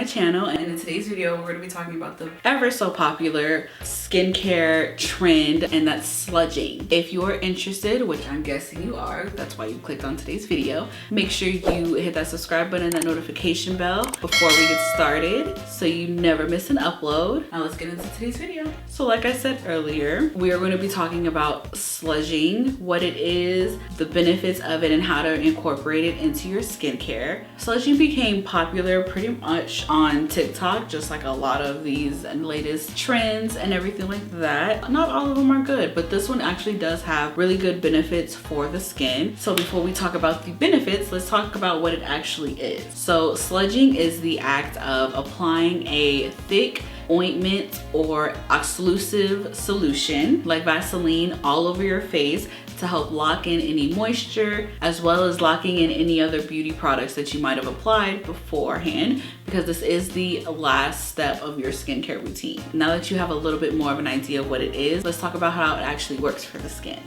channel, and in today's video we're going to be talking about the ever so popular skincare trend, and that's sludging. If you are interested, which I'm guessing you are, that's why you clicked on today's video, make sure you hit that subscribe button and that notification bell before we get started so you never miss an upload. Now let's get into today's video. So like I said earlier, we are going to be talking about sludging, what it is, the benefits of it, and how to incorporate it into your skincare. Sludging became popular pretty much on TikTok, just like a lot of these latest trends and everything like that. Not all of them are good, but this one actually does have really good benefits for the skin. So before we talk about the benefits, let's talk about what it actually is. So sludging is the act of applying a thick ointment or occlusive solution like Vaseline all over your face to help lock in any moisture, as well as locking in any other beauty products that you might have applied beforehand, because this is the last step of your skincare routine. Now that you have a little bit more of an idea of what it is, let's talk about how it actually works for the skin.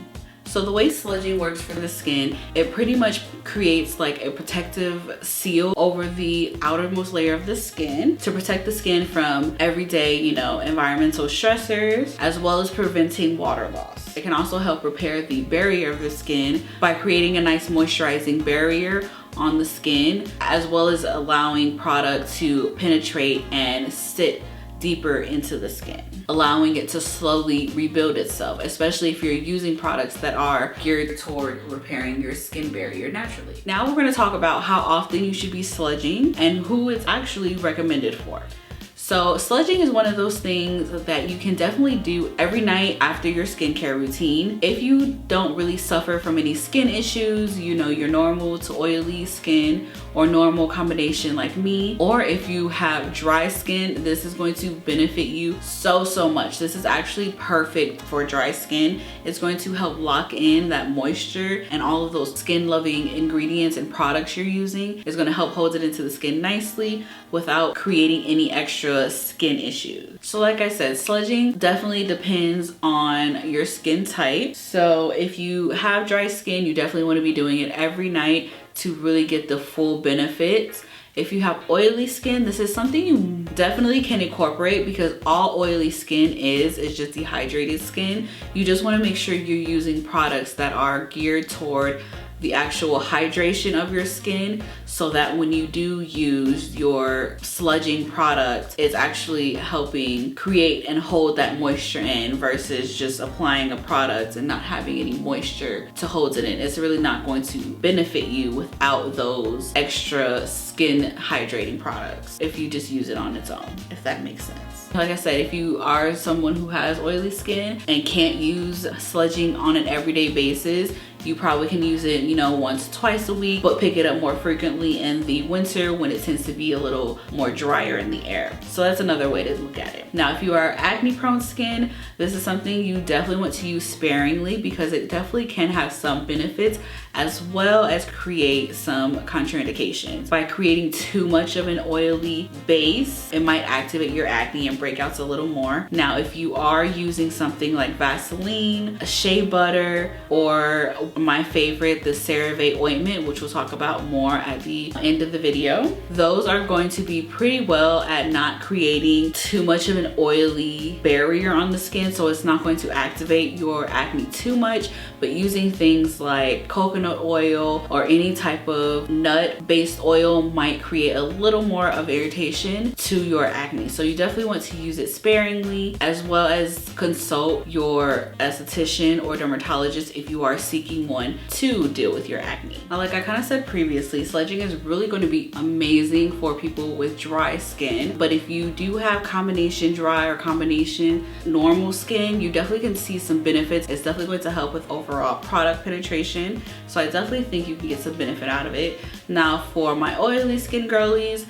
So the way sludging works for the skin, it pretty much creates like a protective seal over the outermost layer of the skin to protect the skin from everyday, environmental stressors, as well as preventing water loss. It can also help repair the barrier of the skin by creating a nice moisturizing barrier on the skin, as well as allowing product to penetrate and sit deeper into the skin, allowing it to slowly rebuild itself, especially if you're using products that are geared toward repairing your skin barrier naturally. Now we're going to talk about how often you should be sludging and who it's actually recommended for. So sludging is one of those things that you can definitely do every night after your skincare routine. If you don't really suffer from any skin issues, your normal to oily skin or normal combination like me, or if you have dry skin, this is going to benefit you so much. This is actually perfect for dry skin. It's going to help lock in that moisture, and all of those skin loving ingredients and products you're using is going to help hold it into the skin nicely without creating any extra skin issues. So like I said, sludging definitely depends on your skin type. So if you have dry skin, you definitely want to be doing it every night to really get the full benefits. If you have oily skin, this is something you definitely can incorporate, because all oily skin is just dehydrated skin. You just want to make sure you're using products that are geared toward the actual hydration of your skin, so that when you do use your sludging product, it's actually helping create and hold that moisture in, versus just applying a product and not having any moisture to hold it in. It's really not going to benefit you without those extra skin hydrating products if you just use it on its own, if that makes sense. Like I said, if you are someone who has oily skin and can't use sludging on an everyday basis, you probably can use it, once, twice a week, but pick it up more frequently in the winter when it tends to be a little more drier in the air. So that's another way to look at it. Now, if you are acne prone skin, this is something you definitely want to use sparingly, because it definitely can have some benefits as well as create some contraindications. By creating too much of an oily base, it might activate your acne and breakouts a little more. Now, if you are using something like Vaseline, shea butter, or my favorite, the CeraVe ointment, which we'll talk about more at the end of the video, those are going to be pretty well at not creating too much of an oily barrier on the skin, so it's not going to activate your acne too much. But using things like coconut oil or any type of nut-based oil might create a little more of irritation to your acne. So you definitely want to use it sparingly, as well as consult your esthetician or dermatologist if you are seeking one to deal with your acne. Now, like I kind of said previously, sludging is really going to be amazing for people with dry skin. But if you do have combination dry or combination normal skin, you definitely can see some benefits. It's definitely going to help with overall product penetration. So I definitely think you can get some benefit out of it. Now, for my oily skin girlies,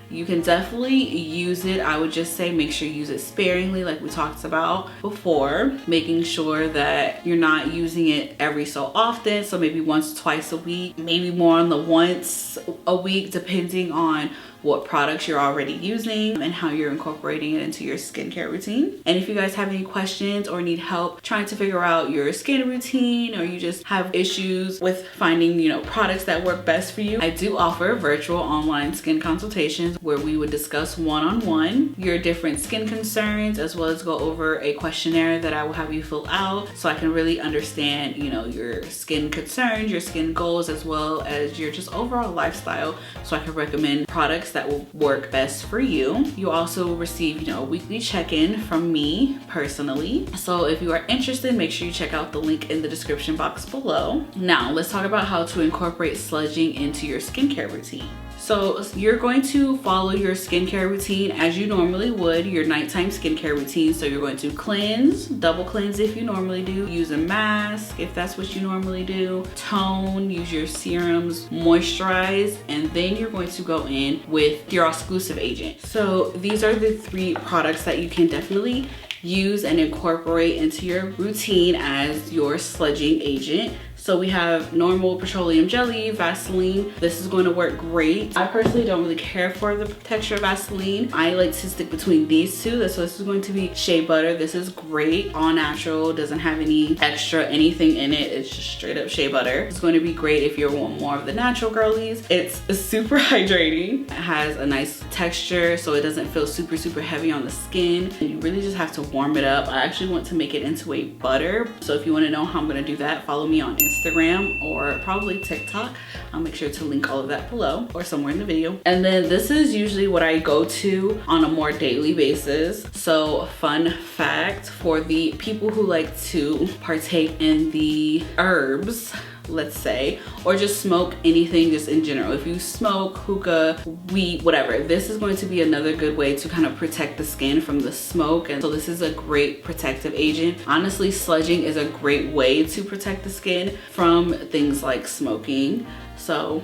you can definitely use it. I would just say make sure you use it sparingly, like we talked about before, making sure that you're not using it every so often. So maybe once, twice a week, maybe more on the once a week, depending on what products you're already using and how you're incorporating it into your skincare routine. And if you guys have any questions or need help trying to figure out your skin routine, or you just have issues with finding, you know, products that work best for you, I do offer virtual online skin consultations where we would discuss one-on-one your different skin concerns, as well as go over a questionnaire that I will have you fill out so I can really understand, you know, your skin concerns, your skin goals, as well as your just overall lifestyle, so I can recommend products that will work best for you. You also receive, you know, a weekly check-in from me personally. So if you are interested, make sure you check out the link in the description box below. Now let's talk about how to incorporate sludging into your skincare routine. So you're going to follow your skincare routine as you normally would, your nighttime skincare routine. So you're going to cleanse, double cleanse if you normally do, use a mask if that's what you normally do, tone, use your serums, moisturize, and then you're going to go in with your exclusive agent. So these are the 3 products that you can definitely use and incorporate into your routine as your sludging agent. So we have normal petroleum jelly, Vaseline. This is going to work great. I personally don't really care for the texture of Vaseline. I like to stick between these 2. So this is going to be shea butter. This is great, all natural, doesn't have any extra anything in it. It's just straight up shea butter. It's going to be great if you want more of the natural girlies. It's super hydrating. It has a nice texture, so it doesn't feel super heavy on the skin. And you really just have to warm it up. I actually want to make it into a butter. So if you want to know how I'm going to do that, follow me on Instagram or probably TikTok. I'll make sure to link all of that below or somewhere in the video. And then this is usually what I go to on a more daily basis. So fun fact for the people who like to partake in the herbs, let's say, or just smoke anything just in general. If you smoke hookah, weed, whatever, this is going to be another good way to kind of protect the skin from the smoke. And so this is a great protective agent. Honestly, sludging is a great way to protect the skin from things like smoking. So,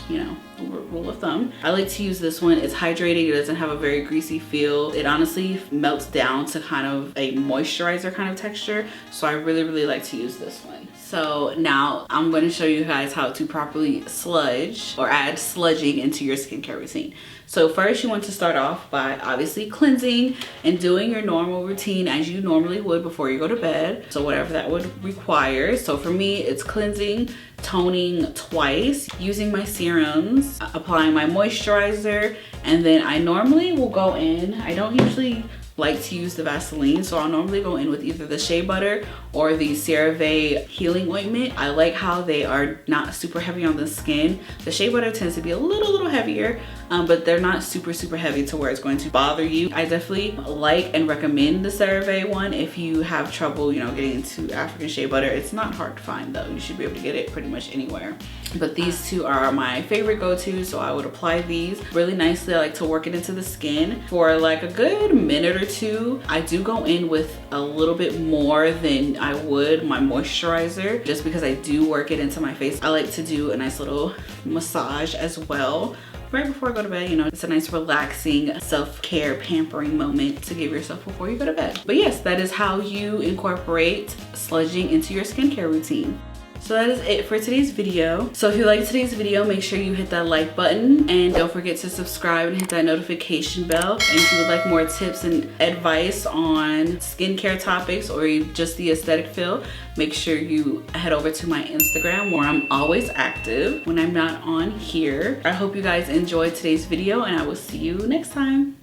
you know, rule of thumb. I like to use this one. It's hydrating. It doesn't have a very greasy feel. It honestly melts down to kind of a moisturizer kind of texture. So I really like to use this one. So now I'm going to show you guys how to properly sludge or add sludging into your skincare routine. So first you want to start off by obviously cleansing and doing your normal routine as you normally would before you go to bed. So whatever that would require. So for me, it's cleansing, toning twice, using my serums, applying my moisturizer, and then I normally will go in. I don't usually like to use the Vaseline, so I'll normally go in with either the shea butter or the CeraVe healing ointment. I like how they are not super heavy on the skin. The shea butter tends to be a little heavier, but they're not super heavy to where it's going to bother you. I definitely like and recommend the CeraVe one if you have trouble, you know, getting into African shea butter. It's not hard to find though. You should be able to get it pretty much anywhere. But these 2 are my favorite go-to, so I would apply these really nicely. I like to work it into the skin for like a good minute or 2. I do go in with a little bit more than I would my moisturizer, just because I do work it into my face. I like to do a nice little massage as well right before I go to bed. You know, it's a nice relaxing self-care pampering moment to give yourself before you go to bed. But yes, that is how you incorporate sludging into your skincare routine. So that is it for today's video. So if you liked today's video, make sure you hit that like button and don't forget to subscribe and hit that notification bell. And if you would like more tips and advice on skincare topics or just the aesthetic feel, make sure you head over to my Instagram where I'm always active when I'm not on here. I hope you guys enjoyed today's video and I will see you next time.